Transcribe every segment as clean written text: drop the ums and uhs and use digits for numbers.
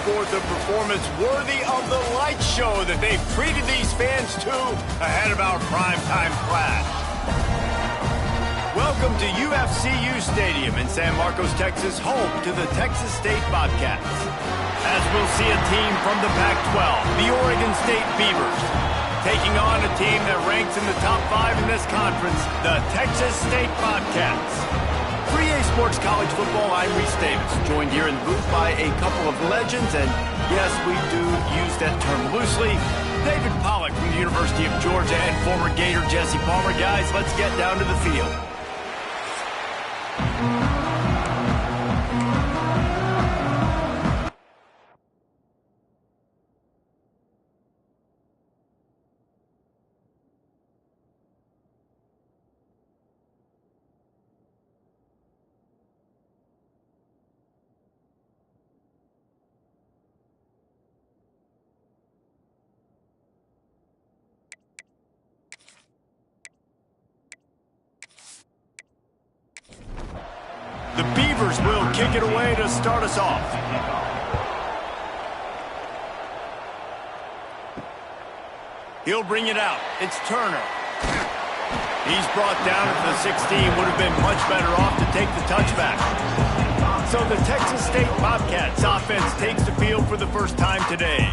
forth a performance worthy of the light show that they've treated these fans to ahead of our primetime clash. Welcome to UFCU Stadium in San Marcos, Texas, home to the Texas State Bobcats. As we'll see a team from the Pac-12, the Oregon State Beavers, taking on a team that ranks in the top 5 in this conference, the Texas State Bobcats. For EA Sports College Football, I'm Reese Davis, joined here in the booth by a couple of legends, and yes, we do use that term loosely. David Pollack from the University of Georgia and former Gator Jesse Palmer. Guys, let's get down to the field. The Beavers will kick it away to start us off. He'll bring it out. It's Turner. He's brought down at the 16. Would have been much better off to take the touchback. So the Texas State Bobcats offense takes the field for the first time today.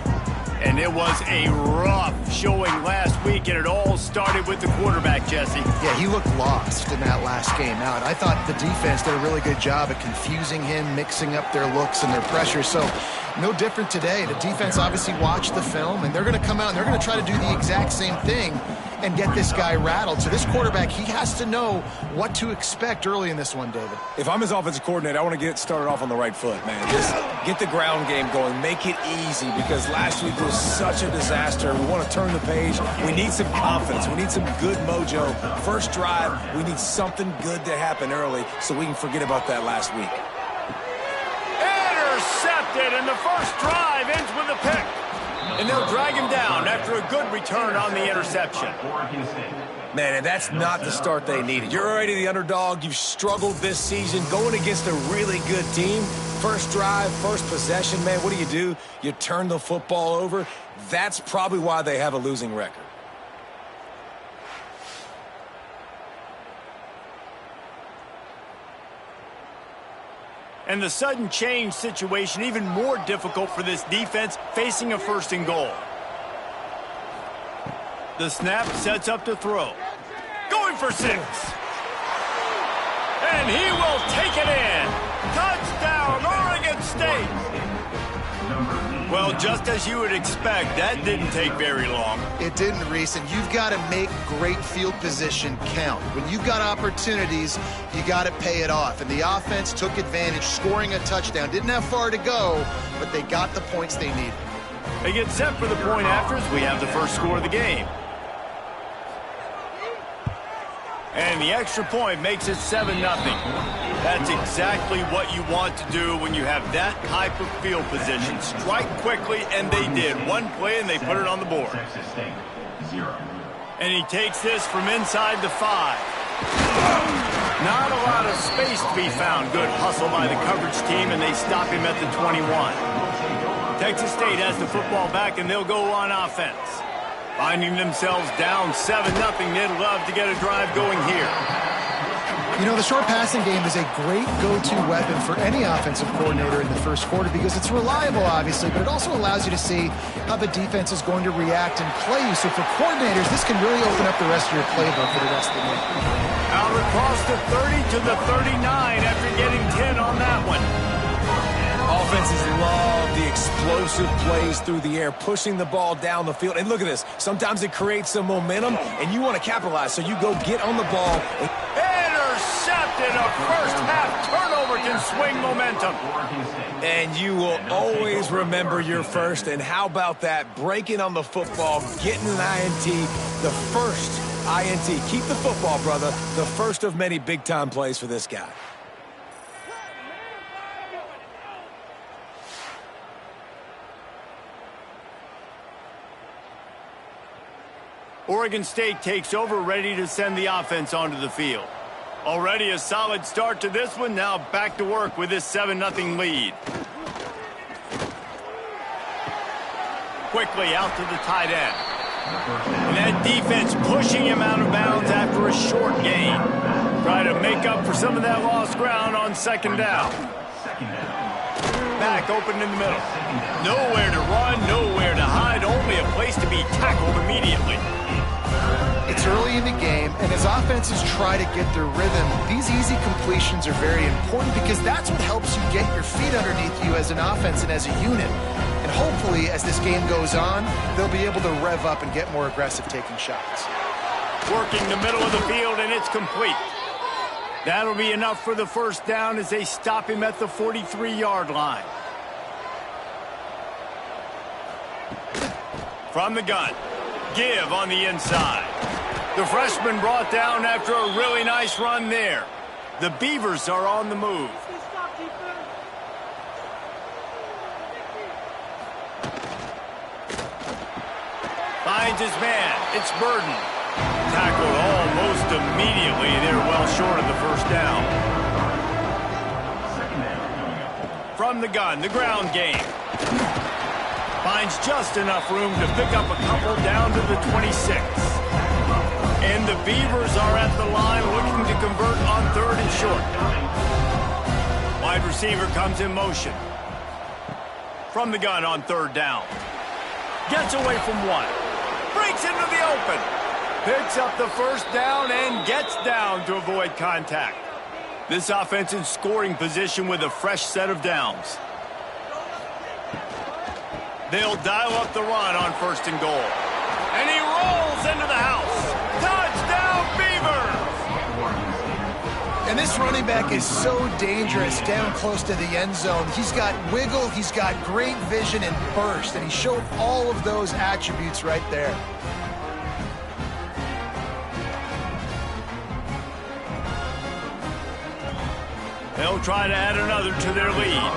And it was a rough showing last week, and it all started with the quarterback, Jesse. Yeah, he looked lost in that last game out. I thought the defense did a really good job at confusing him, mixing up their looks and their pressure. So no different today. The defense obviously watched the film, and they're going to come out and they're going to try to do the exact same thing and get this guy rattled. So this quarterback, he has to know what to expect early in this one, David. If I'm his offensive coordinator, I want to get started off on the right foot, man. Just get the ground game going. Make it easy, because last week was such a disaster. We want to turn the page. We need some confidence. We need some good mojo. First drive, we need something good to happen early so we can forget about that last week. Intercepted, and the first drive ends with a pick. And they'll drag him down after a good return on the interception. Man, and that's not the start they needed. You're already the underdog. You've struggled this season going against a really good team. First drive, first possession, man, what do? You turn the football over. That's probably why they have a losing record. And the sudden change situation even more difficult for this defense facing a first and goal. The snap sets up to throw. Going for 6. And he will take it in. Touchdown, Oregon State. Well, just as you would expect, that didn't take very long. It didn't, Reese, and you've got to make great field position count. When you've got opportunities, you got to pay it off. And the offense took advantage, scoring a touchdown. Didn't have far to go, but they got the points they needed. They get set for the point after as we have the first score of the game. And the extra point makes it 7-0. That's exactly what you want to do when you have that type of field position. Strike quickly, and they did. One play, and they put it on the board. And he takes this from inside the 5. Not a lot of space to be found. Good hustle by the coverage team, and they stop him at the 21. Texas State has the football back, and they'll go on offense. Finding themselves down 7-0, they'd love to get a drive going here. You know, the short passing game is a great go-to weapon for any offensive coordinator in the first quarter because it's reliable, obviously, but it also allows you to see how the defense is going to react and play you. So for coordinators, this can really open up the rest of your playbook for the rest of the game. Out across the 30 to the 39 after getting 10 on that one. Offenses love the explosive plays through the air, pushing the ball down the field. And look at this. Sometimes it creates some momentum, and you want to capitalize. So you go get on the ball. Intercepted. A first-half turnover can swing momentum. And you will always remember your first. And how about that? Breaking on the football, getting an INT, the first INT. Keep the football, brother. The first of many big-time plays for this guy. Oregon State takes over, ready to send the offense onto the field. Already a solid start to this one. Now back to work with this 7-0 lead. quickly out to the tight end. And that defense pushing him out of bounds after a short gain. Try to make up for some of that lost ground on second down. Back open in the middle. Nowhere to run, nowhere to hide, only a place to be tackled immediately. It's early in the game, and as offenses try to get their rhythm, these easy completions are very important because that's what helps you get your feet underneath you as an offense and as a unit. And hopefully, as this game goes on, they'll be able to rev up and get more aggressive taking shots. Working the middle of the field, and it's complete. That'll be enough for the first down as they stop him at the 43-yard line. From the gun, give on the inside. The freshman brought down after a really nice run there. The Beavers are on the move. Finds his man. It's Burden. Tackled almost immediately. They're well short of the first down. From the gun, the ground game. Finds just enough room to pick up a couple down to the 26. And the Beavers are at the line looking to convert on third and short. Wide receiver comes in motion. From the gun on third down. Gets away from one. Breaks into the open. Picks up the first down and gets down to avoid contact. This offense in scoring position with a fresh set of downs. They'll dial up the run on first and goal. And he rolls into the house. Touchdown, Beavers! And this running back is so dangerous down close to the end zone. He's got wiggle, he's got great vision and burst, and he showed all of those attributes right there. They'll try to add another to their lead.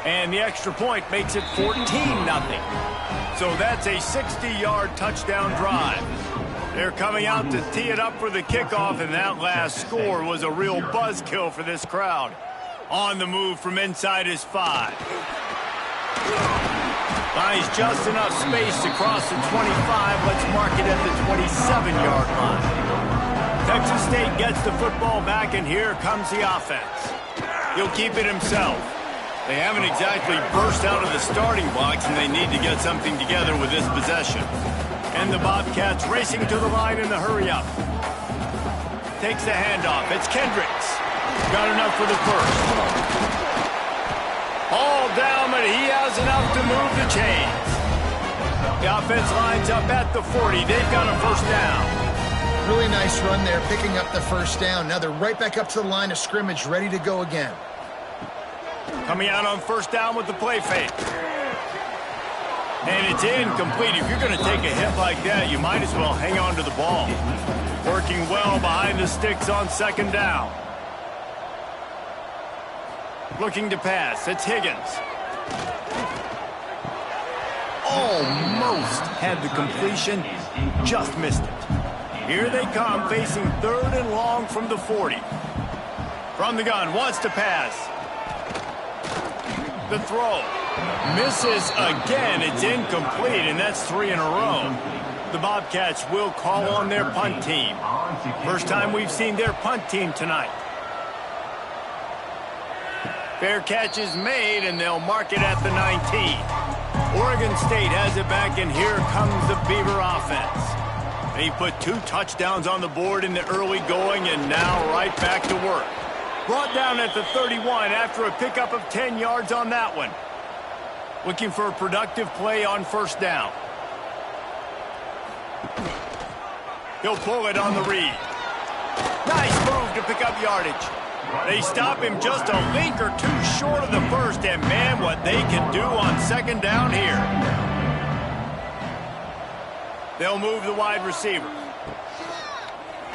And the extra point makes it 14-0. So that's a 60-yard touchdown drive. They're coming out to tee it up for the kickoff, and that last score was a real buzzkill for this crowd. On the move from inside his 5. Finds just enough space to cross the 25. Let's mark it at the 27-yard line. Texas State gets the football back, and here comes the offense. He'll keep it himself. They haven't exactly burst out of the starting blocks, and they need to get something together with this possession. And the Bobcats racing to the line in the hurry-up. Takes the handoff. It's Kendricks. Got enough for the first. All down, but he has enough to move the chains. The offense lines up at the 40. They've got a first down. Really nice run there, picking up the first down. Now they're right back up to the line of scrimmage, ready to go again. Coming out on first down with the play fake. And it's incomplete. If you're going to take a hit like that, you might as well hang on to the ball. Working well behind the sticks on second down. Looking to pass. It's Higgins. Almost had the completion. Just missed it. Here they come, facing third and long from the 40. From the gun, wants to pass. The throw. Misses again. It's incomplete, and that's 3 in a row. The Bobcats will call on their punt team. First time we've seen their punt team tonight. Fair catch is made, and they'll mark it at the 19. Oregon State has it back, and here comes the Beaver offense. He put 2 touchdowns on the board in the early going, and now right back to work. Brought down at the 31 after a pickup of 10 yards on that one. Looking for a productive play on first down. He'll pull it on the read. Nice move to pick up yardage. They stop him just a link or 2 short of the first, and man, what they can do on second down here. They'll move the wide receiver.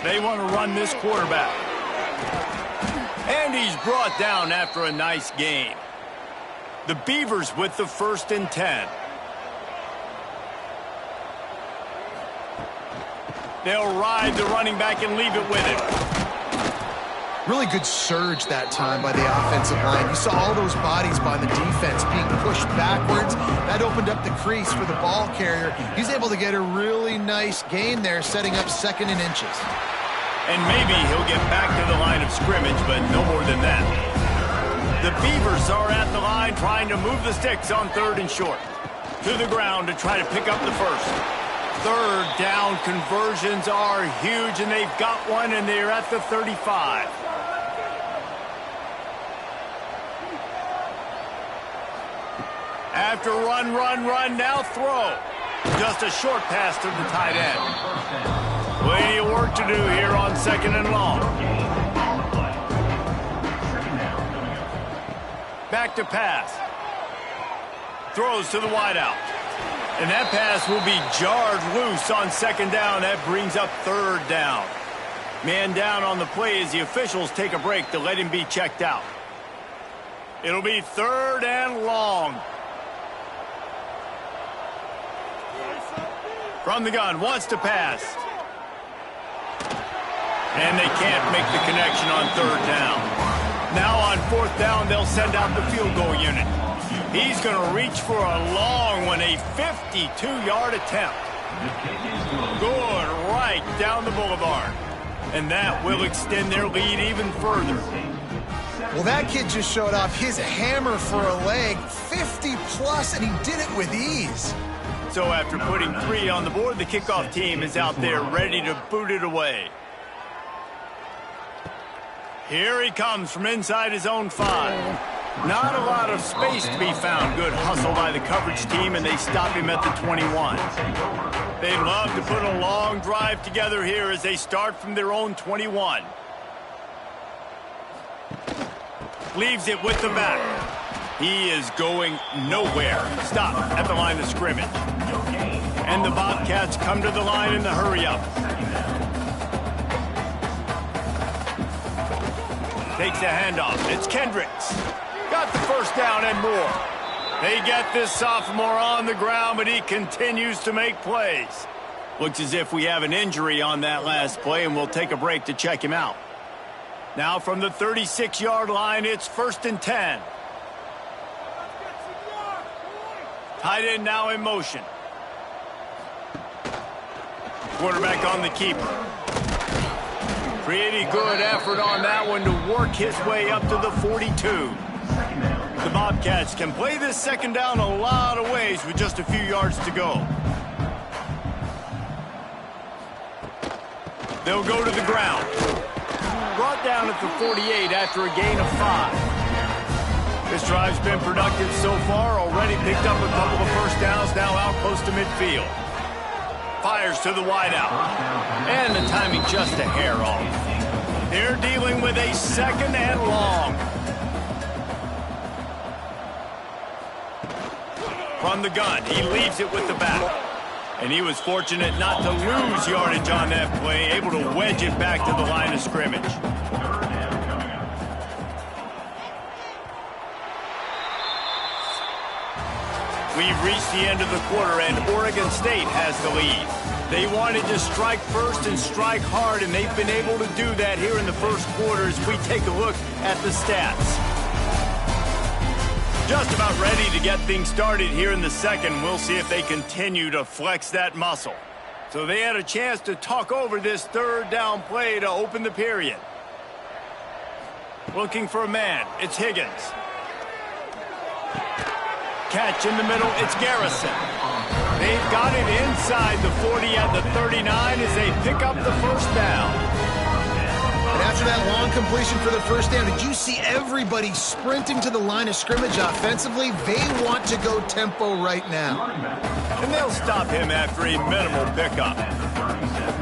They want to run this quarterback. And he's brought down after a nice gain. The Beavers with the 1st and 10. They'll ride the running back and leave it with him. Really good surge that time by the offensive line. You saw all those bodies by the defense being pushed backwards. That opened up the crease for the ball carrier. He's able to get a really nice gain there, setting up 2nd and inches. And maybe he'll get back to the line of scrimmage, but no more than that. The Beavers are at the line trying to move the sticks on 3rd and short. To the ground to try to pick up the first. 3rd down conversions are huge, and they've got one, and they're at the 35. After run, now throw. Just a short pass to the tight end. Plenty of work to do here on 2nd and long. Back to pass. Throws to the wideout. And that pass will be jarred loose on 2nd down. That brings up 3rd down. Man down on the play as the officials take a break to let him be checked out. It'll be 3rd and long. From the gun, wants to pass. And they can't make the connection on 3rd down. Now on 4th down, they'll send out the field goal unit. He's going to reach for a long one, a 52-yard attempt. Good, right down the boulevard. And that will extend their lead even further. Well, that kid just showed off his hammer for a leg, 50-plus, and he did it with ease. So after putting 3 on the board, the kickoff team is out there ready to boot it away. Here he comes from inside his own 5. Not a lot of space to be found. Good hustle by the coverage team, and they stop him at the 21. They'd love to put a long drive together here as they start from their own 21. Leaves it with the back. He is going nowhere. Stop at the line of scrimmage. And the Bobcats come to the line in the hurry-up. Takes the handoff. It's Kendricks. Got the first down and more. They get this sophomore on the ground, but he continues to make plays. Looks as if we have an injury on that last play, and we'll take a break to check him out. Now from the 36-yard line, it's 1st and 10. Tight end now in motion. Quarterback on the keeper. Pretty good effort on that one to work his way up to the 42. The Bobcats can play this 2nd down a lot of ways with just a few yards to go. They'll go to the ground. Brought down at the 48 after a gain of 5. This drive's been productive so far. Already picked up a couple of first downs, now out close to midfield. Fires to the wideout. And the timing just a hair off. They're dealing with a 2nd and long. From the gun, he leaves it with the back. And he was fortunate not to lose yardage on that play, able to wedge it back to the line of scrimmage. We've reached the end of the quarter, and Oregon State has the lead. They wanted to strike first and strike hard, and they've been able to do that here in the first quarter as we take a look at the stats. Just about ready to get things started here in the second. We'll see if they continue to flex that muscle. So they had a chance to talk over this 3rd down play to open the period. Looking for a man. It's Higgins. Catch in the middle, it's Garrison. They've got it inside the 40 at the 39 as they pick up the first down. And after that long completion for the first down, did you see everybody sprinting to the line of scrimmage offensively? They want to go tempo right now. And they'll stop him after a minimal pickup.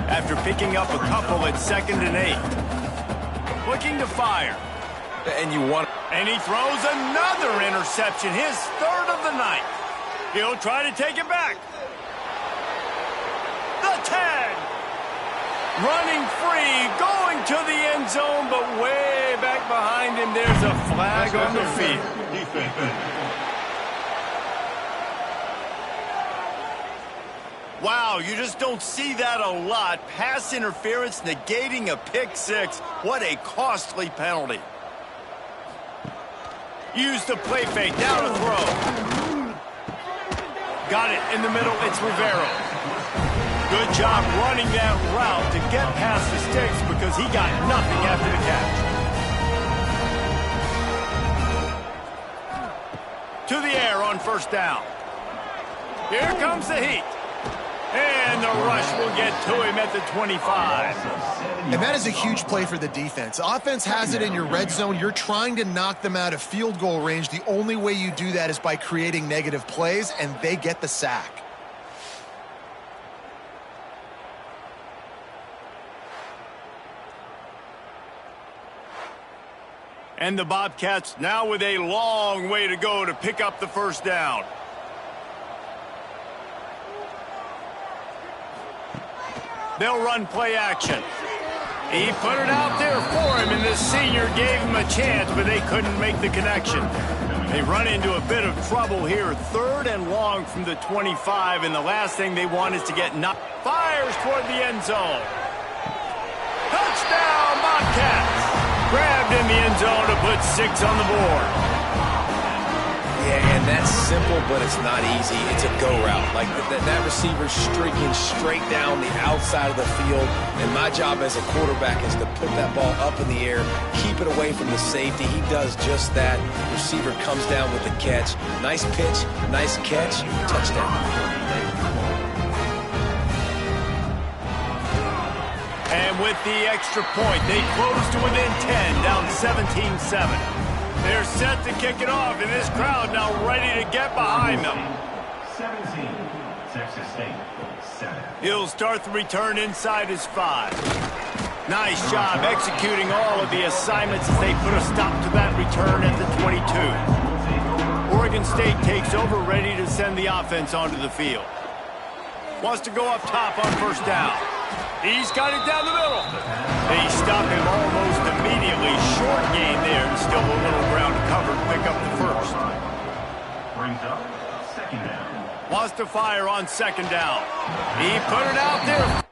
After picking up a couple at 2nd and 8. Looking to fire. And he throws another interception, his 3rd of the night. He'll try to take it back. The 10. Running free, going to the end zone, but way back behind him, there's a flag on the field. Wow, you just don't see that a lot. Pass interference negating a pick six. What a costly penalty. Use the play fake. Down to throw. Got it in the middle. It's Rivero. Good job running that route to get past the sticks because he got nothing after the catch. To the air on first down. Here comes the heat. And the rush will get to him at the 25. And that is a huge play for the defense. Offense has it in your red zone. You're trying to knock them out of field goal range. The only way you do that is by creating negative plays, and they get the sack. And the Bobcats now with a long way to go to pick up the first down. They'll run play action. He put it out there for him, and the senior gave him a chance, but they couldn't make the connection. They run into a bit of trouble here. 3rd and long from the 25, and the last thing they want is to get knocked. Fires toward the end zone. Touchdown, Bobcats! Grabbed in the end zone to put 6 on the board. Yeah, and that's simple, but it's not easy. It's a go route. Like that receiver's streaking straight down the outside of the field, and my job as a quarterback is to put that ball up in the air, keep it away from the safety. He does just that. Receiver comes down with the catch. Nice pitch, nice catch, touchdown. And with the extra point, they close to within 10, down 17-7. They're set to kick it off, and this crowd now ready to get behind them. 17, Texas State, 7. He'll start the return inside his 5. Nice job executing all of the assignments as they put a stop to that return at the 22. Oregon State takes over, ready to send the offense onto the field. Wants to go up top on first down. He's got it down the middle. They stop him almost immediately. Short gain there, and still a little ground to cover to pick up the first. Brings up second down. Wants to fire on second down. He put it out there.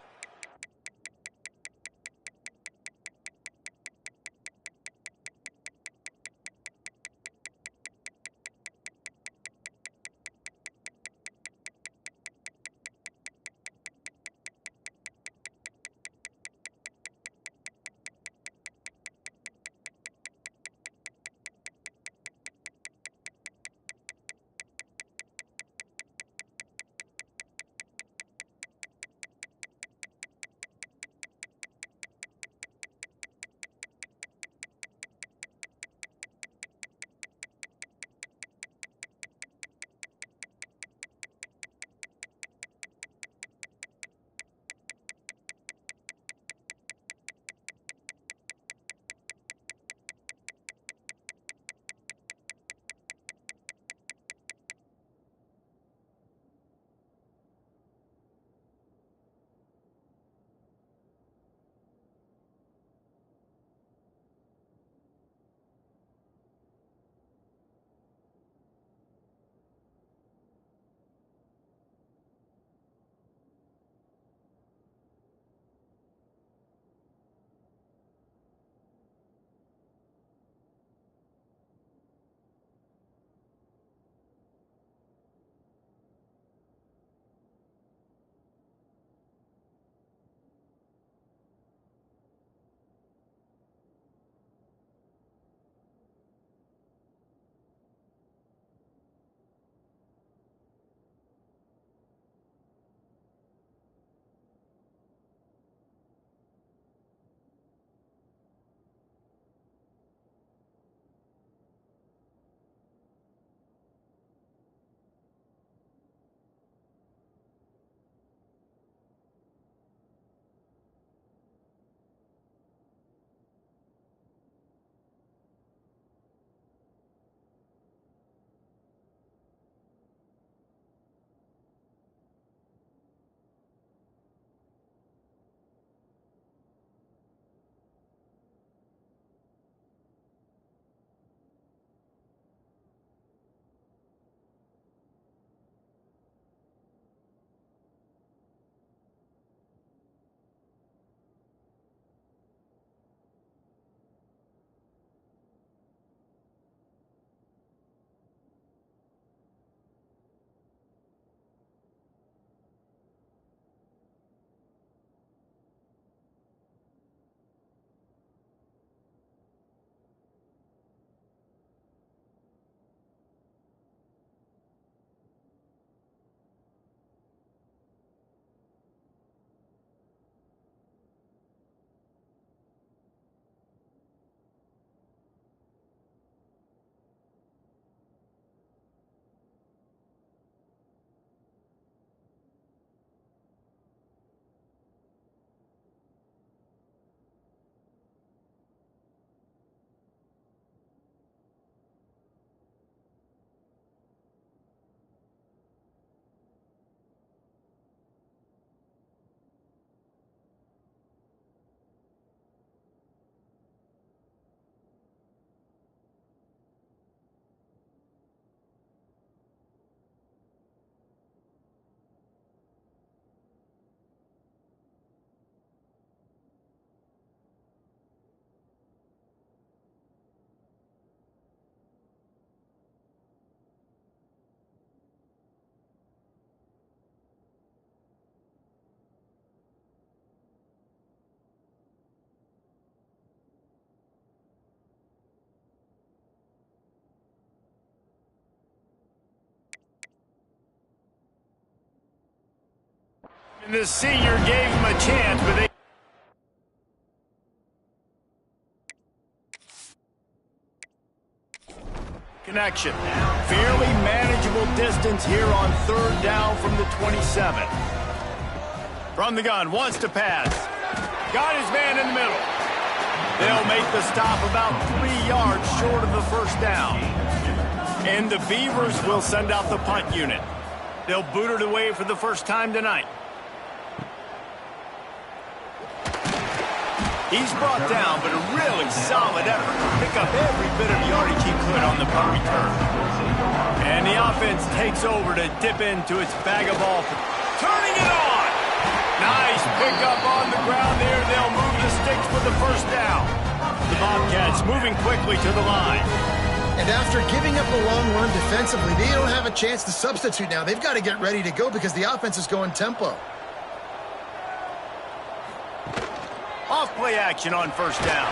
And the senior gave him a chance, but they... Connection. Fairly manageable distance here on third down from the 27. From the gun, wants to pass. Got his man in the middle. They'll make the stop about 3 yards short of the first down. And the Beavers will send out the punt unit. They'll boot it away for the first time tonight. He's brought down, but a really solid effort to pick up every bit of yardage he could on the punt return. And the offense takes over to dip into its bag of ball. Turning it on! Nice pickup on the ground there. They'll move the sticks for the first down. The Bobcats moving quickly to the line. And after giving up a long run defensively, they don't have a chance to substitute now. They've got to get ready to go because the offense is going tempo. Off-play action on first down.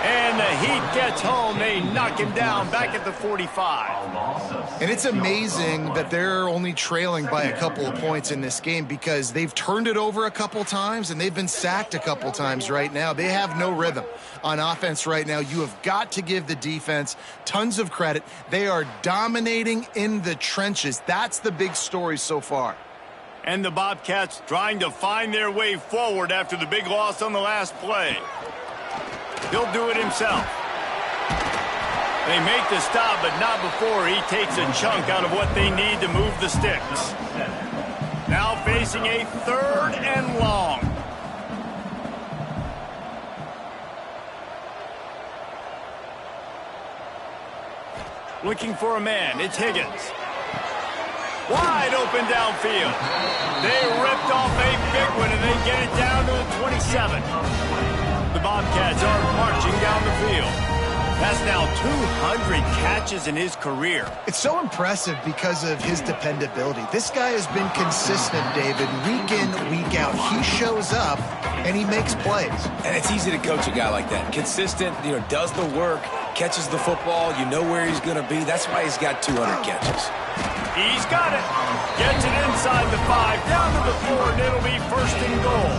And the Heat gets home. They knock him down back at the 45. And it's amazing that they're only trailing by a couple of points in this game because they've turned it over a couple times and they've been sacked a couple times right now. They have no rhythm on offense right now. You have got to give the defense tons of credit. They are dominating in the trenches. That's the big story so far. And the Bobcats trying to find their way forward after the big loss on the last play. He'll do it himself. They make the stop, but not before he takes a chunk out of what they need to move the sticks. Now facing a 3rd and long. Looking for a man. It's Higgins. Wide open downfield. They ripped off a big one, and they get it down to the 27. The Bobcats are marching down the field. That's now 200 catches in his career. It's so impressive because of his dependability. This guy has been consistent, David, week in, week out. He shows up, and he makes plays. And it's easy to coach a guy like that. Consistent, does the work, catches the football, you know where he's going to be. That's why he's got 200 catches. He's got it. Gets it inside the 5, down to the 4, and it'll be 1st and goal.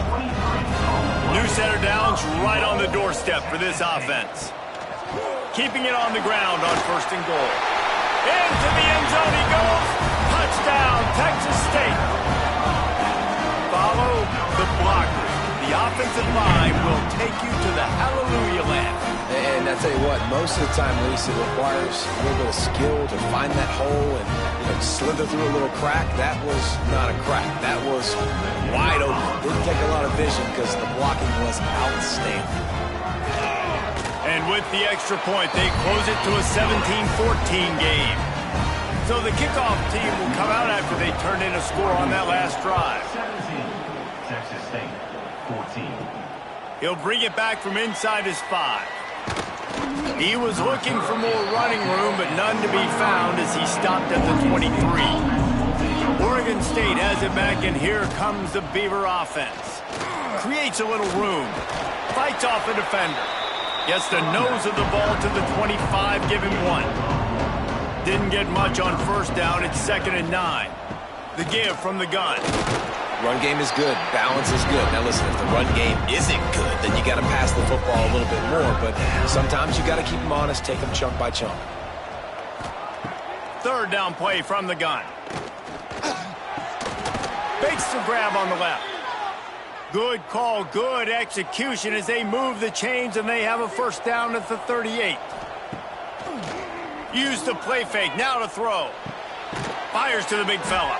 New center downs right on the doorstep for this offense. Keeping it on the ground on 1st and goal. Into the end zone he goes. Touchdown, Texas State. Follow the blockers. The offensive line will take you to the hallelujah land. And I tell you what, most of the time, Lisa, it requires a little bit of skill to find that hole and slither through a little crack. That was not a crack. That was wide open. Didn't take a lot of vision because the blocking was outstanding. And with the extra point, they close it to a 17-14 game. So the kickoff team will come out after they turn in a score on that last drive. 17, Texas State, 14. He'll bring it back from inside his 5. He was looking for more running room, but none to be found as he stopped at the 23. Oregon State has it back, and here comes the Beaver offense. Creates a little room. Fights off a defender. Gets the nose of the ball to the 25, give him 1. Didn't get much on first down. It's 2nd and 9. The give from the gun. Run game is good. Balance is good. Now listen, if the run game isn't good, then you got to pass the football a little bit more. But sometimes you got to keep them honest, take them chunk by chunk. 3rd down play from the gun. Fakes the grab on the left. Good call, good execution as they move the chains, and they have a 1st down at the 38. Use the play fake, now to throw. Fires to the big fella.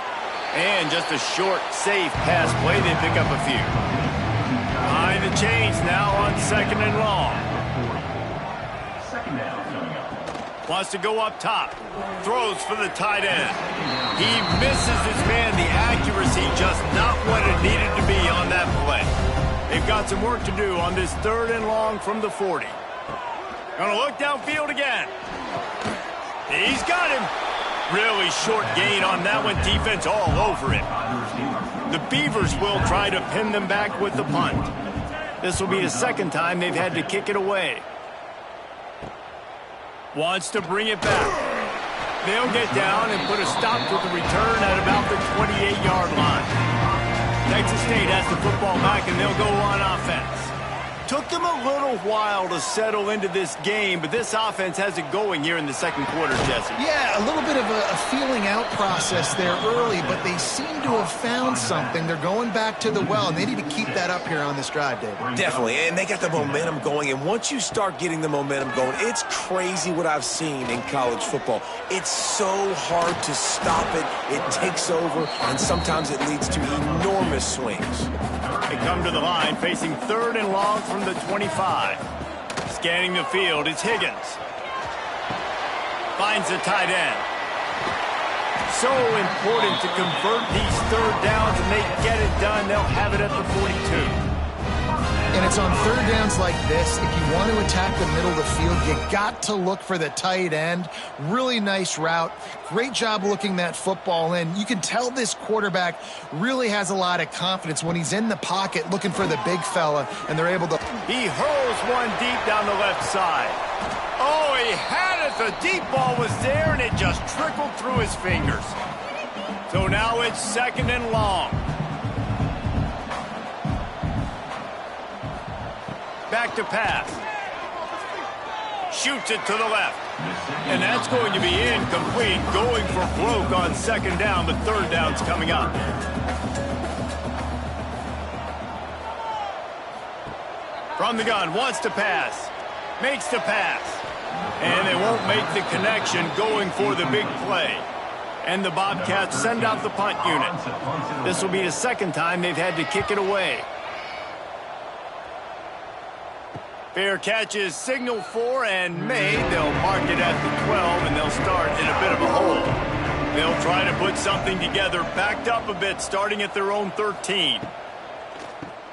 And just a short, safe pass play. They pick up a few. Behind the chains now on 2nd and long. 2nd down coming up. Wants to go up top. Throws for the tight end. He misses his man. The accuracy just not what it needed to be on that play. They've got some work to do on this 3rd and long from the 40. Gonna look downfield again. He's got him. Really short gain on that one. Defense all over it. The Beavers will try to pin them back with the punt. This will be the 2nd time they've had to kick it away. Wants to bring it back. They'll get down and put a stop to the return at about the 28-yard line. Texas State has the football back, and they'll go on offense. Took them a little while to settle into this game, but this offense has it going here in the second quarter, Jesse. Yeah, a little bit of a feeling out process there early, but they seem to have found something. They're going back to the well, and they need to keep that up here on this drive, David. Definitely, and they got the momentum going, and once you start getting the momentum going, it's crazy what I've seen in college football. It's so hard to stop it. It takes over, and sometimes it leads to enormous swings. They come to the line facing 3rd and long from the 25. Scanning the field, it's Higgins. Finds the tight end. So important to convert these 3rd downs, and they get it done. They'll have it at the 42. And it's on 3rd downs like this. If you want to attack the middle of the field, you got to look for the tight end. Really nice route. Great job looking that football in. You can tell this quarterback really has a lot of confidence when he's in the pocket looking for the big fella, and they're able to... He hurls one deep down the left side. Oh, he had it. The deep ball was there, and it just trickled through his fingers. So now it's 2nd and long. Back to pass. Shoots it to the left. And that's going to be incomplete. Going for broke on 2nd down, but 3rd down's coming up. From the gun, wants to pass. Makes the pass. And they won't make the connection, going for the big play. And the Bobcats send out the punt unit. This will be the 2nd time they've had to kick it away. Fair catch is signaled for and made. They'll mark it at the 12, and they'll start in a bit of a hole. They'll try to put something together, backed up a bit, starting at their own 13.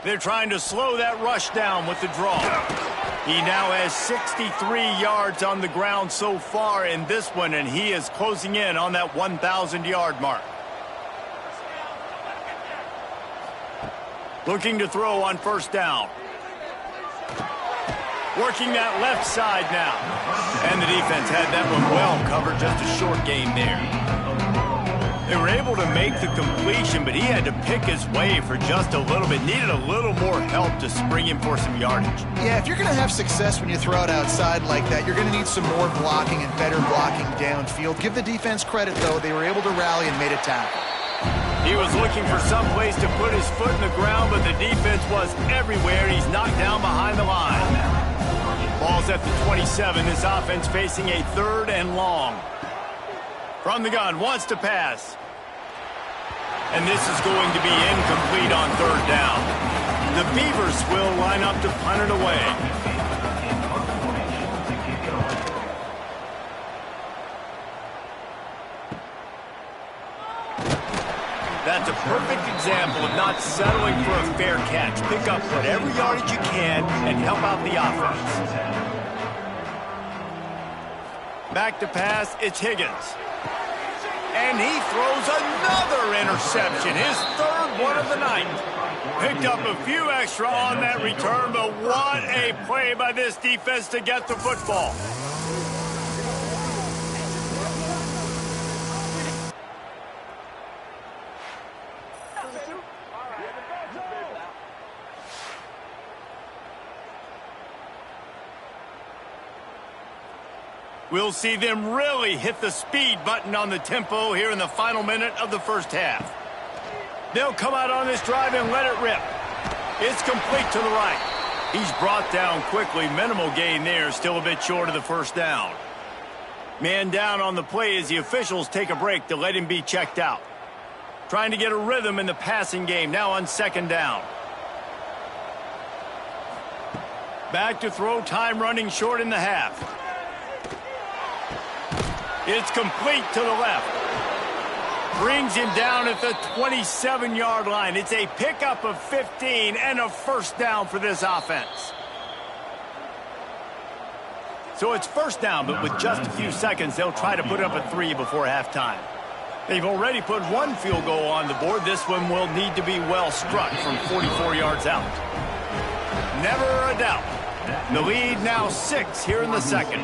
They're trying to slow that rush down with the draw. He now has 63 yards on the ground so far in this one, and he is closing in on that 1,000-yard mark. Looking to throw on 1st down. Working that left side now. And the defense had that one well covered, just a short game there. They were able to make the completion, but he had to pick his way for just a little bit. Needed a little more help to spring him for some yardage. Yeah, if you're going to have success when you throw it outside like that, you're going to need some more blocking and better blocking downfield. Give the defense credit, though. They were able to rally and made a tackle. He was looking for some place to put his foot in the ground, but the defense was everywhere. He's knocked down behind the line. Ball's at the 27. This offense facing a 3rd and long. From the gun, wants to pass. And this is going to be incomplete on 3rd down. The Beavers will line up to punt it away. That's a perfect example of not settling for a fair catch. Pick up whatever yardage you can and help out the offense. Back to pass, it's Higgins. And he throws another interception, his 3rd one of the night. Picked up a few extra on that return, but what a play by this defense to get the football. We'll see them really hit the speed button on the tempo here in the final minute of the 1st half. They'll come out on this drive and let it rip. It's complete to the right. He's brought down quickly. Minimal gain there, still a bit short of the 1st down. Man down on the play as the officials take a break to let him be checked out. Trying to get a rhythm in the passing game, now on 2nd down. Back to throw, time running short in the half. It's complete to the left. Brings him down at the 27-yard line. It's a pickup of 15 and a 1st down for this offense. So it's 1st down, but with just a few seconds, they'll try to put up a 3 before halftime. They've already put 1 field goal on the board. This one will need to be well struck from 44 yards out. Never a doubt. The lead now 6 here in the 2nd.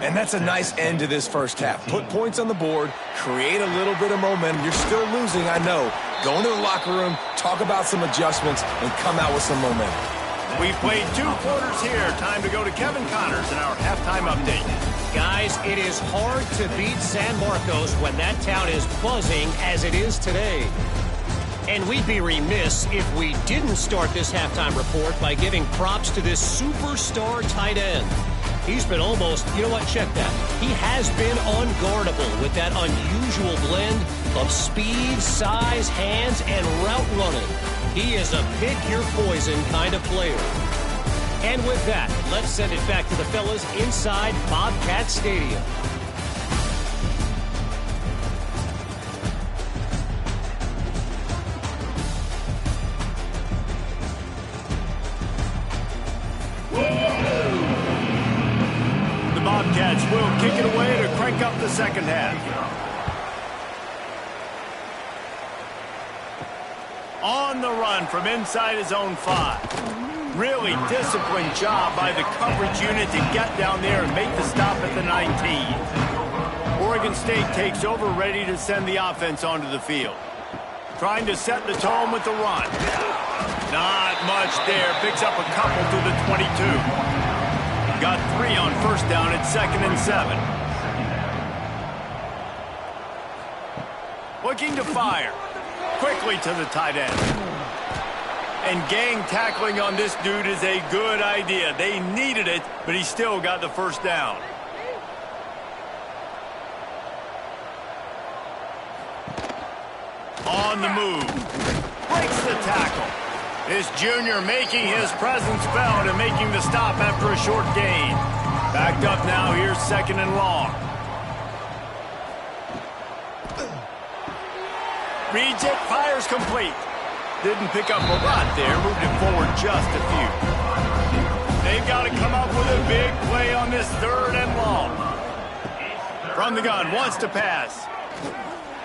And that's a nice end to this first half. Put points on the board, create a little bit of momentum. You're still losing, I know. Go into the locker room, talk about some adjustments, and come out with some momentum. We've played 2 quarters here. Time to go to Kevin Connors in our halftime update. Guys, it is hard to beat San Marcos when that town is buzzing as it is today. And we'd be remiss if we didn't start this halftime report by giving props to this superstar tight end. He's been almost, you know what, check that. He has been unguardable with that unusual blend of speed, size, hands, and route running. He is a pick-your-poison kind of player. And with that, let's send it back to the fellas inside Bobcat Stadium. The Bobcats will kick it away to crank up the second half. On the run from inside his own 5. Really disciplined job by the coverage unit to get down there and make the stop at the 19. Oregon State takes over, ready to send the offense onto the field. Trying to set the tone with the run. Not much there. Picks up a couple to the 22. Got 3 on first down at 2nd and 7. Looking to fire. Quickly to the tight end. And gang tackling on this dude is a good idea. They needed it, but he still got the first down. On the move. Breaks the tackle. This junior making his presence felt and making the stop after a short gain. Backed up now, here's 2nd and long. Reads it, fires complete. Didn't pick up a lot there, moved it forward just a few. They've got to come up with a big play on this 3rd and long. From the gun, wants to pass.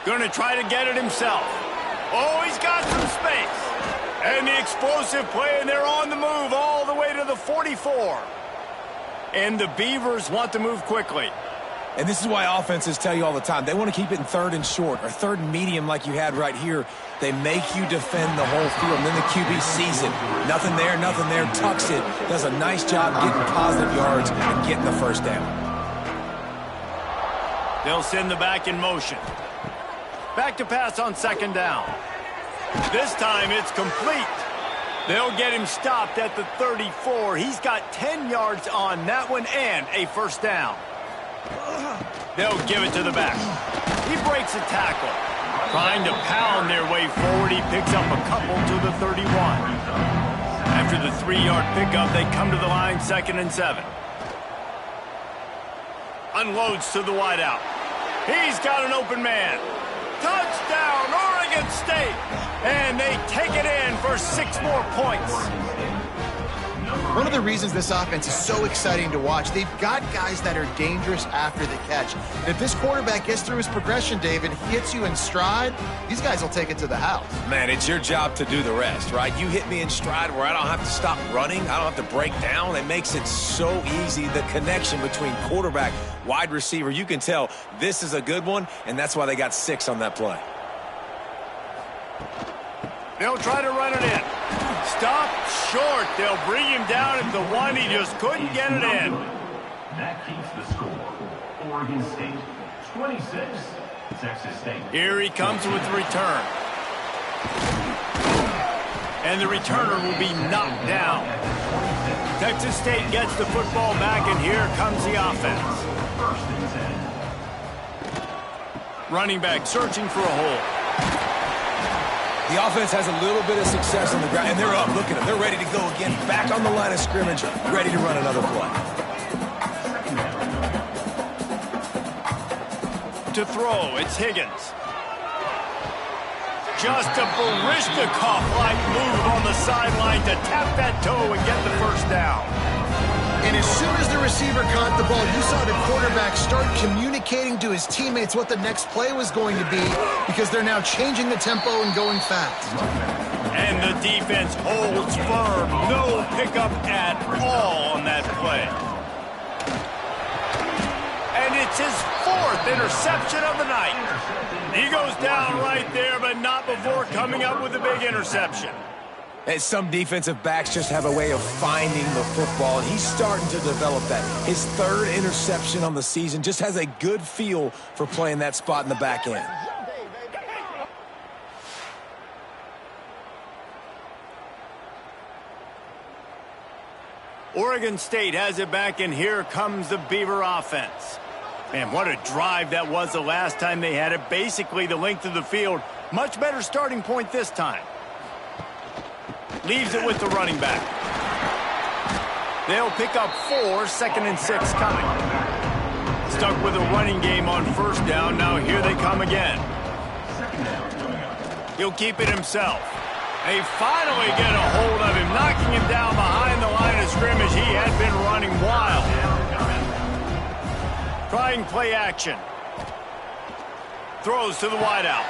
Going to try to get it himself. Oh, he's got some space. And the explosive play, and they're on the move all the way to the 44. And the Beavers want to move quickly. And this is why offenses tell you all the time, they want to keep it in 3rd and short or 3rd and medium like you had right here. They make you defend the whole field, and then the QB sees it. Nothing there, tucks it. Does a nice job getting positive yards and getting the first down. They'll send the back in motion. Back to pass on 2nd down. This time it's complete. They'll get him stopped at the 34. He's got 10 yards on that one and a first down. They'll give it to the back. He breaks a tackle. Trying to pound their way forward. He picks up a couple to the 31. After the 3-yard pickup, they come to the line, 2nd and 7. Unloads to the wideout. He's got an open man. Touchdown, Oregon State! And they take it in for 6 more points. One of the reasons this offense is so exciting to watch, they've got guys that are dangerous after the catch. And if this quarterback gets through his progression, David, hits you in stride, these guys will take it to the house. Man, it's your job to do the rest, right? You hit me in stride where I don't have to stop running. I don't have to break down. It makes it so easy, the connection between quarterback, wide receiver. You can tell this is a good one, and that's why they got 6 on that play. They'll try to run it in. Stopped short. They'll bring him down at the 1. He just couldn't get it in. That keeps the score. Oregon State 26, Texas State. Here he comes with the return. And the returner will be knocked down. Texas State gets the football back, and here comes the offense. 1st and 10. Running back searching for a hole. The offense has a little bit of success on the ground, and they're up. Look at them. They're ready to go again. Back on the line of scrimmage, ready to run another play. To throw, it's Higgins. Just a Baryshnikov-like move on the sideline to tap that toe and get the first down. And as soon as the receiver caught the ball, you saw the quarterback start communicating to his teammates what the next play was going to be, because they're now changing the tempo and going fast. And the defense holds firm. No pickup at all on that play. That's his 4th interception of the night. He goes down right there, but not before coming up with a big interception. And some defensive backs just have a way of finding the football, and he's starting to develop that. His 3rd interception on the season, just has a good feel for playing that spot in the back end. Oregon State has it back, and here comes the Beaver offense. Man, what a drive that was the last time they had it. Basically the length of the field. Much better starting point this time. Leaves it with the running back. They'll pick up 4, 2nd and 6 coming. Stuck with a running game on 1st down. Now here they come again. He'll keep it himself. They finally get a hold of him, knocking him down behind the line of scrimmage. He had been running wild. Trying play action. Throws to the wideout.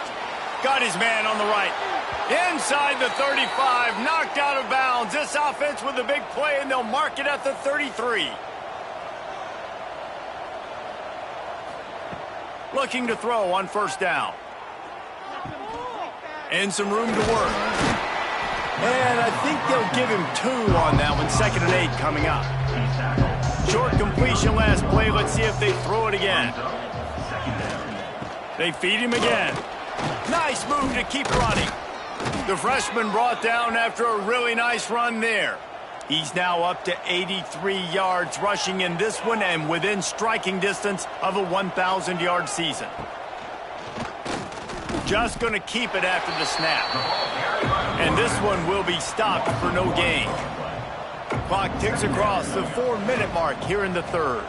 Got his man on the right. Inside the 35, knocked out of bounds. This offense with a big play, and they'll mark it at the 33. Looking to throw on 1st down. And some room to work. And I think they'll give him 2 on that one. 2nd and 8 coming up. Short completion last play. Let's see if they throw it again. They feed him again. Nice move to keep running. The freshman brought down after a really nice run there. He's now up to 83 yards rushing in this one and within striking distance of a 1,000-yard season. Just going to keep it after the snap. And this one will be stopped for no gain. Clock ticks across the 4-minute mark here in the 3rd.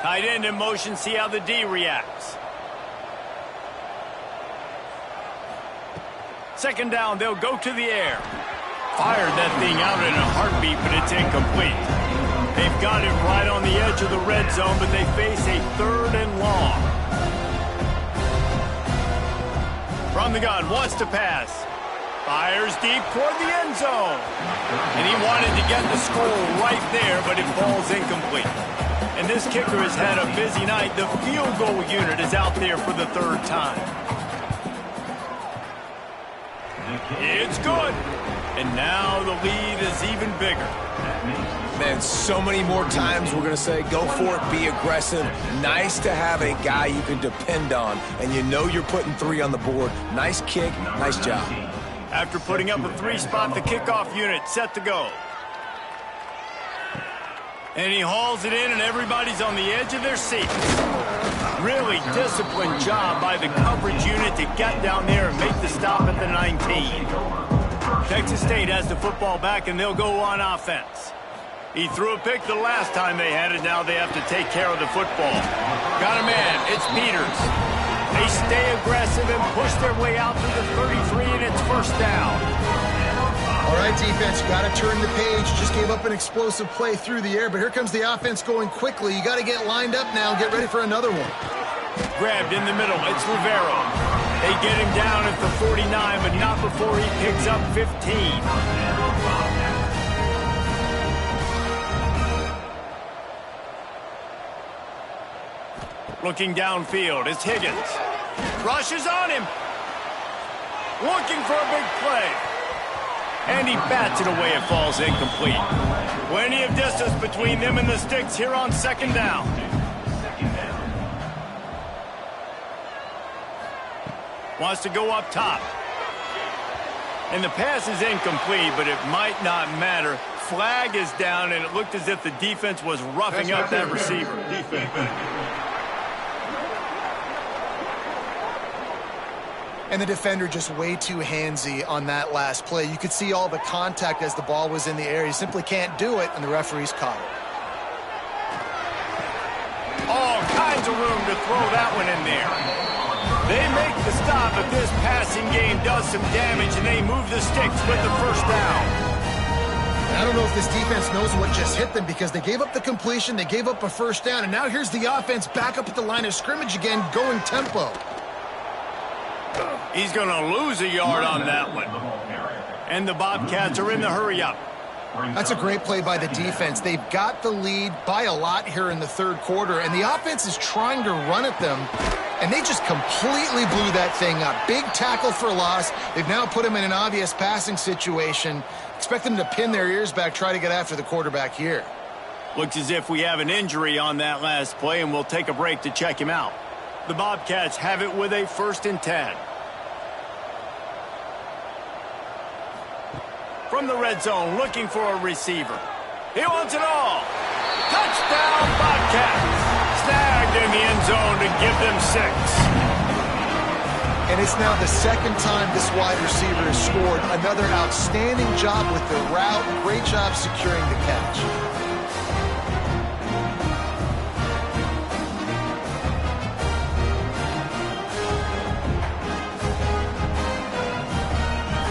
Tight end in motion, see how the D reacts. 2nd down, they'll go to the air. Fired that thing out in a heartbeat, but it's incomplete. They've got it right on the edge of the red zone, but they face a 3rd and long. From the gun, wants to pass. Fires deep toward the end zone. And he wanted to get the score right there, but it falls incomplete. And this kicker has had a busy night. The field goal unit is out there for the 3rd time. It's good. And now the lead is even bigger. Man, so many more times we're going to say, go for it, be aggressive. Nice to have a guy you can depend on, and you know you're putting 3 on the board. Nice kick, nice job. After putting up a 3-spot, the kickoff unit set to go. And he hauls it in, and everybody's on the edge of their seats. Really disciplined job by the coverage unit to get down there and make the stop at the 19. Texas State has the football back, and they'll go on offense. He threw a pick the last time they had it. Now they have to take care of the football. Got a man. It's Peters. They stay aggressive and push their way out to the 33, and it's 1st down. All right, defense, you got to turn the page. You just gave up an explosive play through the air, but here comes the offense going quickly. You got to get lined up now and get ready for another one. Grabbed in the middle. It's Rivero. They get him down at the 49, but not before he picks up 15. Looking downfield, it's Higgins. Rushes on him. Looking for a big play. And he bats it away. It falls incomplete. Plenty of distance between them and the sticks here on 2nd down. Wants to go up top. And the pass is incomplete, but it might not matter. Flag is down, and it looked as if the defense was roughing up that receiver. And the defender just way too handsy on that last play. You could see all the contact as the ball was in the air. He simply can't do it, and the referee's caught it. All kinds of room to throw that one in there. They make the stop, but this passing game does some damage, and they move the sticks with the 1st down. I don't know if this defense knows what just hit them because they gave up the completion, they gave up a 1st down, and now here's the offense back up at the line of scrimmage again, going tempo. He's going to lose a yard on that one. And the Bobcats are in the hurry-up. That's a great play by the defense. They've got the lead by a lot here in the third quarter, and the offense is trying to run at them, and they just completely blew that thing up. Big tackle for loss. They've now put them in an obvious passing situation. Expect them to pin their ears back, try to get after the quarterback here. Looks as if we have an injury on that last play, and we'll take a break to check him out. The Bobcats have it with a 1st and 10. From the red zone, looking for a receiver. He wants it all. Touchdown, Bobcats. Snagged in the end zone to give them 6. And it's now the second time this wide receiver has scored. Another outstanding job with the route. Great job securing the catch.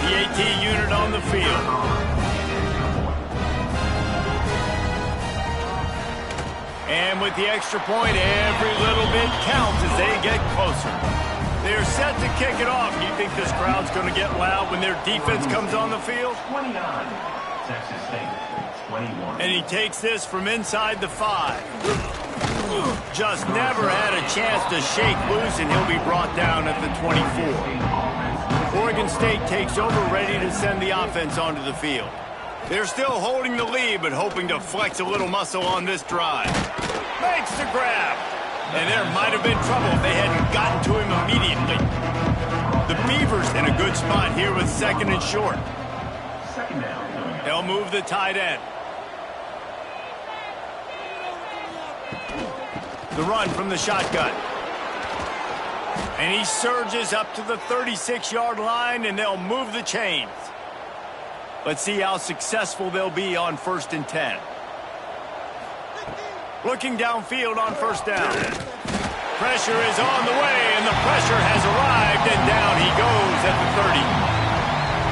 The AT unit on the field. And with the extra point, every little bit counts as they get closer. They're set to kick it off. Do you think this crowd's going to get loud when their defense comes on the field? 29, Texas State, 21. And he takes this from inside the 5. Just never had a chance to shake loose, and he'll be brought down at the 24. Oregon State takes over, ready to send the offense onto the field. They're still holding the lead, but hoping to flex a little muscle on this drive. Makes the grab. And there might have been trouble if they hadn't gotten to him immediately. The Beavers in a good spot here with 2nd and short. Second down. They'll move the tight end. The run from the shotgun. And he surges up to the 36-yard line, and they'll move the chains. Let's see how successful they'll be on 1st and 10. Looking downfield on 1st down. Pressure is on the way, and the pressure has arrived, and down he goes at the 30.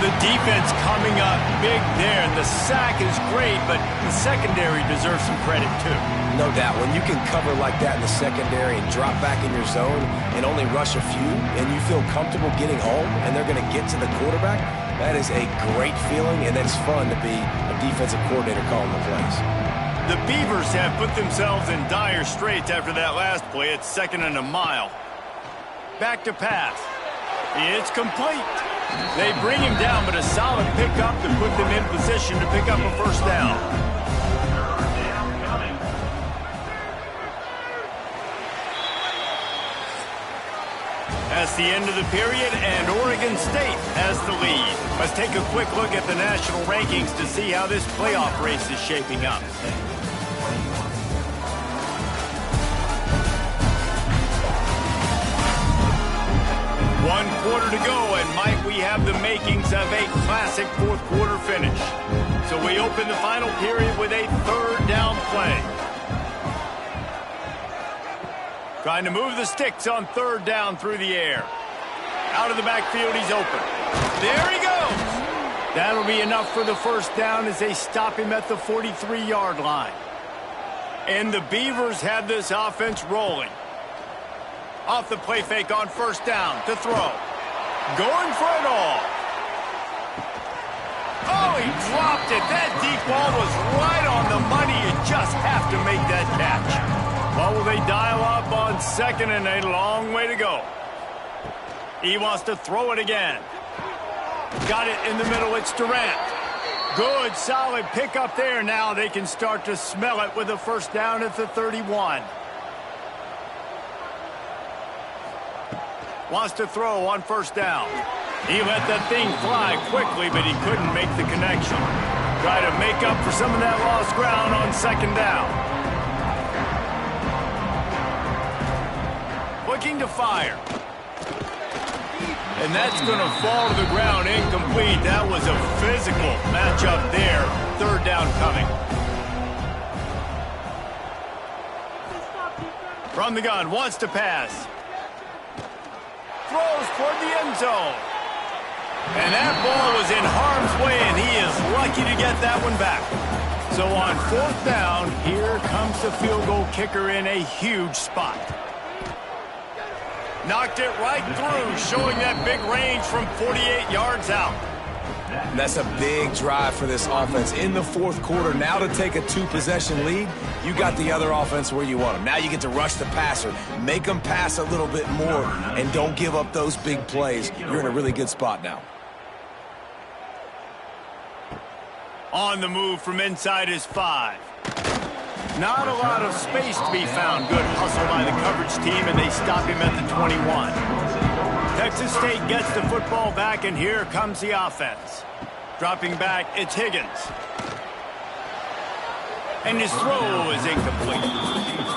The defense coming up big there. The sack is great, but the secondary deserves some credit, too. No doubt. When you can cover like that in the secondary and drop back in your zone and only rush a few, and you feel comfortable getting home, and they're going to get to the quarterback, that is a great feeling, and it's fun to be a defensive coordinator calling the plays. The Beavers have put themselves in dire straits after that last play. It's 2nd and a mile. Back to pass. It's complete. They bring him down, but a solid pickup to put them in position to pick up a 1st down. That's the end of the period, and Oregon State has the lead. Let's take a quick look at the national rankings to see how this playoff race is shaping up. 1 quarter to go, and might we have the makings of a classic 4th quarter finish. So we open the final period with a 3rd down play. Trying to move the sticks on 3rd down through the air. Out of the backfield, he's open. There he goes. That'll be enough for the 1st down as they stop him at the 43-yard line. And the Beavers have this offense rolling. Off the play fake on 1st down to throw. Going for it all. Oh, he dropped it. That deep ball was right on the money. You just have to make that catch. Well, will they dial up on 2nd and a long way to go? He wants to throw it again. Got it in the middle. It's Durant. Good, solid pickup there. Now they can start to smell it with a 1st down at the 31. Wants to throw on 1st down. He let that thing fly quickly, but he couldn't make the connection. Try to make up for some of that lost ground on 2nd down. Looking to fire. And that's going to fall to the ground incomplete. That was a physical matchup there. 3rd down coming. From the gun, wants to pass. Throws toward the end zone. And that ball was in harm's way, and he is lucky to get that one back. So on 4th down, here comes the field goal kicker in a huge spot. Knocked it right through, showing that big range from 48 yards out. And that's a big drive for this offense in the fourth quarter. Now to take a 2-possession lead, you got the other offense where you want them. Now you get to rush the passer, make them pass a little bit more, and don't give up those big plays. You're in a really good spot now. On the move from inside his 5. Not a lot of space to be found. Good hustle by the coverage team, and they stop him at the 21. Texas State gets the football back, and here comes the offense. Dropping back, it's Higgins. And his throw is incomplete.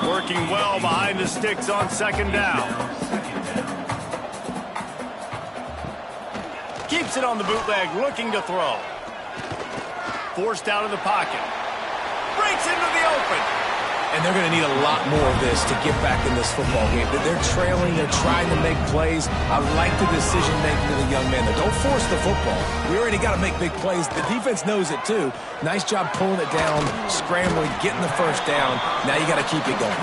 Working well behind the sticks on second down. Keeps it on the bootleg, looking to throw. Forced out of the pocket. Breaks into the open. And they're going to need a lot more of this to get back in this football game. They're trailing. They're trying to make plays. I like the decision-making of the young man there. Don't force the football. We already got to make big plays. The defense knows it, too. Nice job pulling it down, scrambling, getting the first down. Now you got to keep it going.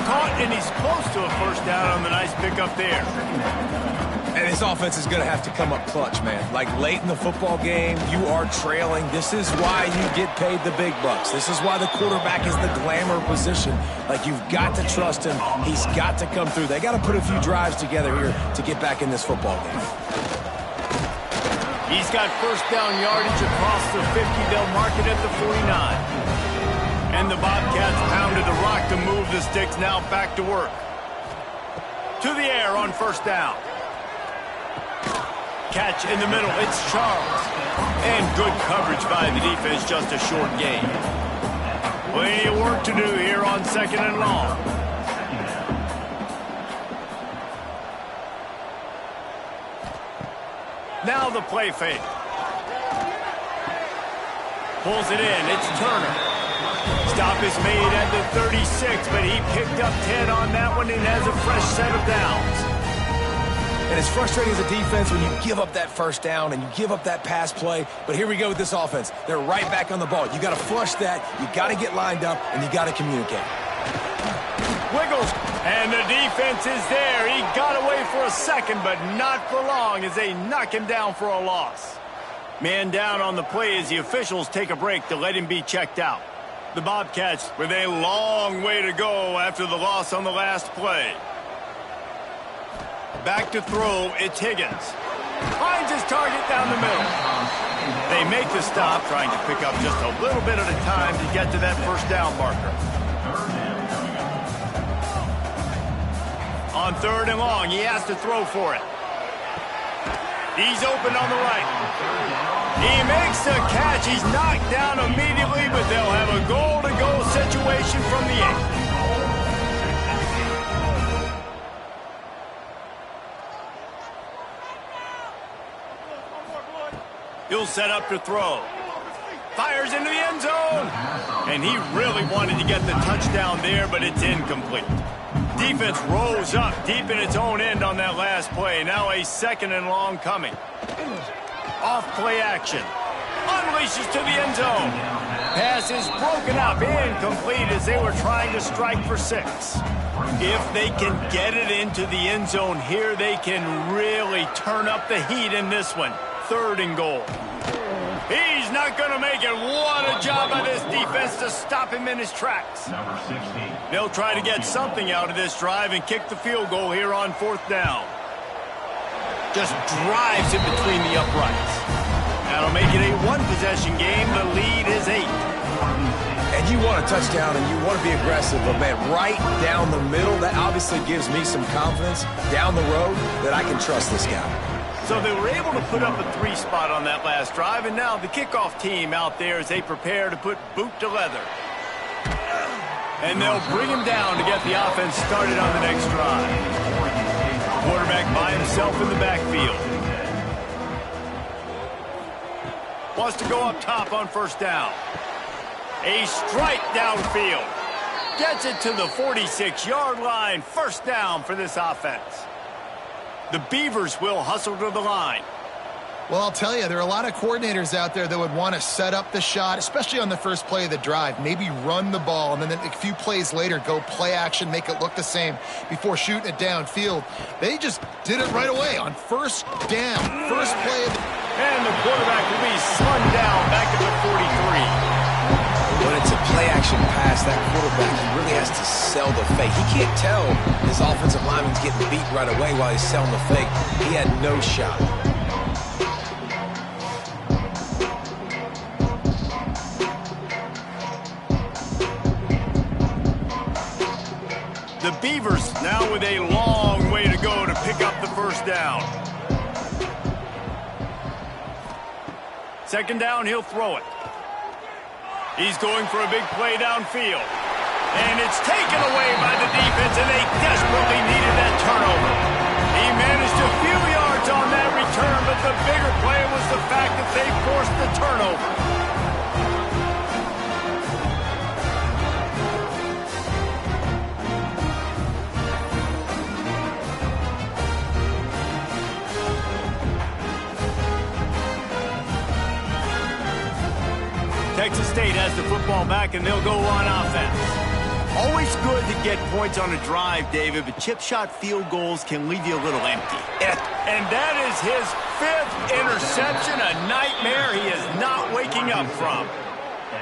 Caught, and he's close to a first down on the nice pickup there. And his offense is going to have to come up clutch, man. Like late in the football game, you are trailing. This is why you get paid the big bucks. This is why the quarterback is the glamour position. Like, you've got to trust him. He's got to come through. They got to put a few drives together here to get back in this football game. He's got first down yardage across the 50. They'll mark it at the 49. And the Bobcats pounded the rock to move the sticks. Now back to work. To the air on first down. Catch in the middle, it's Charles. And good coverage by the defense, just a short gain. Plenty of work to do here on second and long. Now the play fake. Pulls it in, it's Turner. Stop is made at the 36, but he picked up 10 on that one and has a fresh set of downs. And it's frustrating as a defense when you give up that first down and you give up that pass play. But here we go with this offense. They're right back on the ball. You got to flush that. You got to get lined up, and you got to communicate. Wiggles, and the defense is there. He got away for a second, but not for long as they knock him down for a loss. Man down on the play as the officials take a break to let him be checked out. The Bobcats with a long way to go after the loss on the last play. Back to throw, it's Higgins. Finds his target down the middle. They make the stop, trying to pick up just a little bit at a time to get to that first down marker. On third and long, he has to throw for it. He's open on the right. He makes the catch. He's knocked down immediately, but they'll have a goal-to-go situation from the 8. He'll set up to throw. Fires into the end zone. And he really wanted to get the touchdown there, but it's incomplete. Defense rose up deep in its own end on that last play. Now a second and long coming. Off play action. Unleashes to the end zone. Pass is broken up. Incomplete as they were trying to strike for 6. If they can get it into the end zone here, they can really turn up the heat in this one. Third and goal. He's not going to make it. What a job by this defense to stop him in his tracks. Number 16. They'll try to get something out of this drive and kick the field goal here on fourth down. Just drives it between the uprights. That'll make it a one-possession game. The lead is 8. And you want a touchdown and you want to be aggressive, but man, right down the middle, that obviously gives me some confidence down the road that I can trust this guy. So they were able to put up a 3 spot on that last drive, and now the kickoff team out there as they prepare to put boot to leather. And they'll bring him down to get the offense started on the next drive. Quarterback by himself in the backfield. Wants to go up top on first down. A strike downfield. Gets it to the 46-yard line. First down for this offense. The Beavers will hustle to the line. Well, I'll tell you, there are a lot of coordinators out there that would want to set up the shot, especially on the first play of the drive, maybe run the ball, and then a few plays later go play action, make it look the same before shooting it downfield. They just did it right away on first down, first play of the... And the quarterback will be spun down back at the 43. When it's a play-action pass, that quarterback, he really has to sell the fake. He can't tell his offensive lineman's getting beat right away while he's selling the fake. He had no shot. The Beavers now with a long way to go to pick up the first down. Second down, he'll throw it. He's going for a big play downfield. And it's taken away by the defense, and they desperately needed that turnover. He managed a few yards on that return, but the bigger play was the fact that they forced the turnover. Texas State has the football back, and they'll go on offense. Always good to get points on a drive, David, but chip shot field goals can leave you a little empty. And that is his 5th interception, a nightmare he is not waking up from.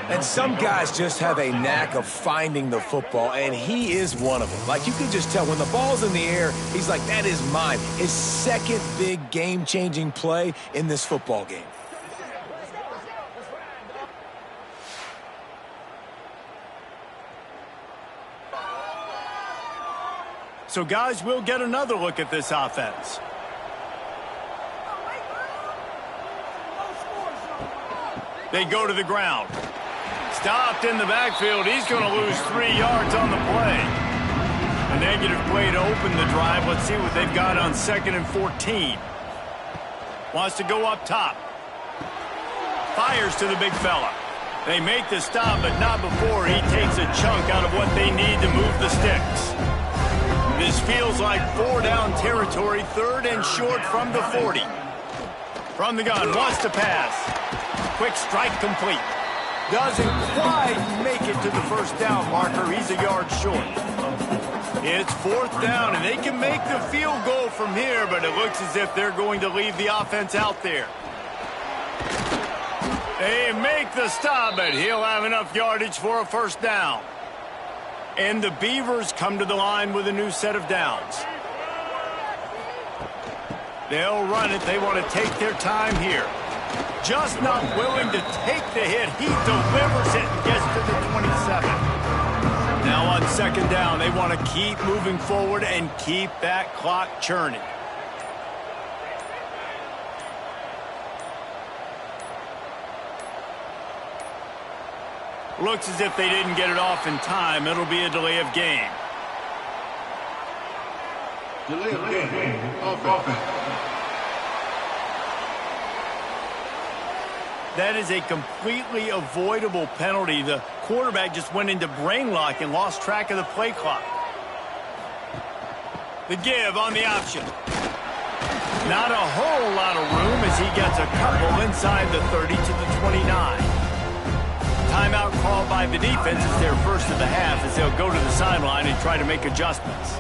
And some guys just have a knack of finding the football, and he is one of them. Like, you can just tell when the ball's in the air, he's like, that is mine. His second big game-changing play in this football game. So, guys, we'll get another look at this offense. They go to the ground. Stopped in the backfield. He's going to lose 3 yards on the play. A negative play to open the drive. Let's see what they've got on 2nd and 14. Wants to go up top. Fires to the big fella. They make the stop, but not before he takes a chunk out of what they need to move the sticks. This feels like 4-down territory, 3rd and short from the 40. From the gun, wants to pass. Quick strike complete. Doesn't quite make it to the first down marker. He's a yard short. It's 4th down, and they can make the field goal from here, but it looks as if they're going to leave the offense out there. They make the stop, but he'll have enough yardage for a first down. And the Beavers come to the line with a new set of downs. They'll run it. They want to take their time here. Just not willing to take the hit. He delivers it and gets to the 27. Now on 2nd down, they want to keep moving forward and keep that clock churning. Looks as if they didn't get it off in time. It'll be a delay of game. Delay of game. Offense. That is a completely avoidable penalty. The quarterback just went into brain lock and lost track of the play clock. The give on the option. Not a whole lot of room as he gets a couple inside the 30 to the 29. Timeout called by the defense is their first of the half as they'll go to the sideline and try to make adjustments.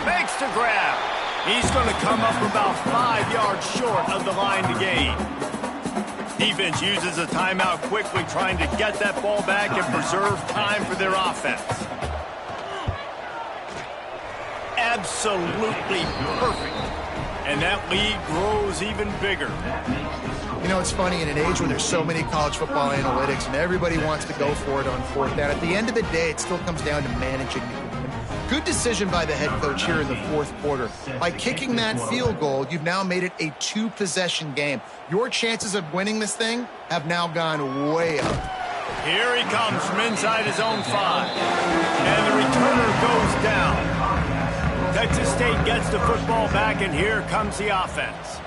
Makes the grab. He's going to come up about 5 yards short of the line to gain. Defense uses a timeout quickly, trying to get that ball back and preserve time for their offense. Absolutely perfect. And that lead grows even bigger. You know, it's funny, in an age when there's so many college football analytics and everybody wants to go for it on 4th down, at the end of the day, it still comes down to managing the game. Good decision by the head coach here in the 4th quarter. By kicking that field goal, you've now made it a 2-possession game. Your chances of winning this thing have now gone way up. Here he comes from inside his own 5. And the returner goes down. Texas State gets the football back, and here comes the offense.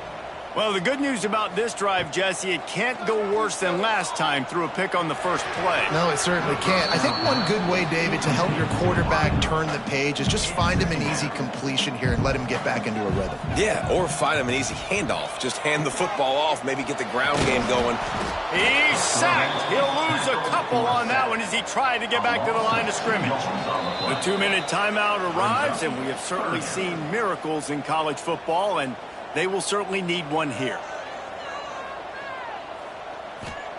Well, the good news about this drive, Jesse, it can't go worse than last time through a pick on the first play. No, it certainly can't. I think one good way, David, to help your quarterback turn the page is just find him an easy completion here and let him get back into a rhythm. Yeah, or find him an easy handoff. Just hand the football off, maybe get the ground game going. He's sacked. He'll lose a couple on that one as he tried to get back to the line of scrimmage. The 2-minute timeout arrives, and we have certainly seen miracles in college football, and they will certainly need one here.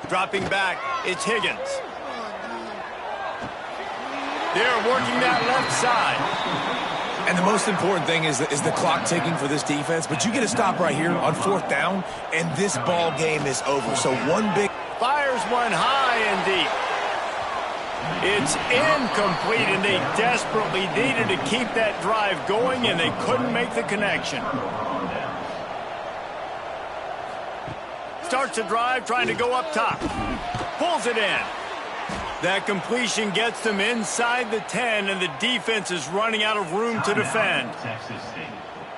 Dropping back, it's Higgins. They're working that left side. And the most important thing is the clock ticking for this defense. But you get a stop right here on 4th down, and this ball game is over. So one big... Fires one high and deep. It's incomplete, and they desperately needed to keep that drive going, and they couldn't make the connection. Starts a drive, trying to go up top. Pulls it in. That completion gets them inside the 10, and the defense is running out of room to defend.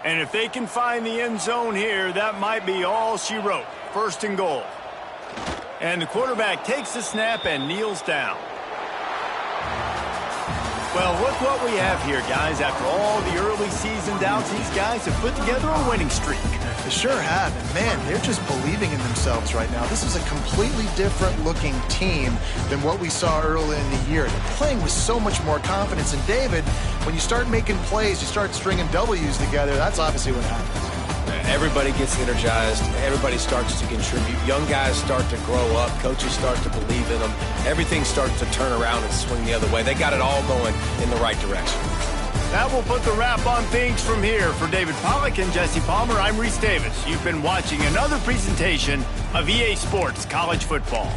And if they can find the end zone here, that might be all she wrote. 1st and goal. And the quarterback takes the snap and kneels down. Well, look what we have here, guys. After all the early season doubts, these guys have put together a winning streak. They sure have. And, man, they're just believing in themselves right now. This is a completely different-looking team than what we saw early in the year. They're playing with so much more confidence. And, David, when you start making plays, you start stringing W's together, that's obviously what happens. Everybody gets energized. Everybody starts to contribute. Young guys start to grow up. Coaches start to believe in them. Everything starts to turn around and swing the other way. They got it all going in the right direction. That will put the wrap on things from here. For David Pollack and Jesse Palmer, I'm Reese Davis. You've been watching another presentation of EA Sports College Football.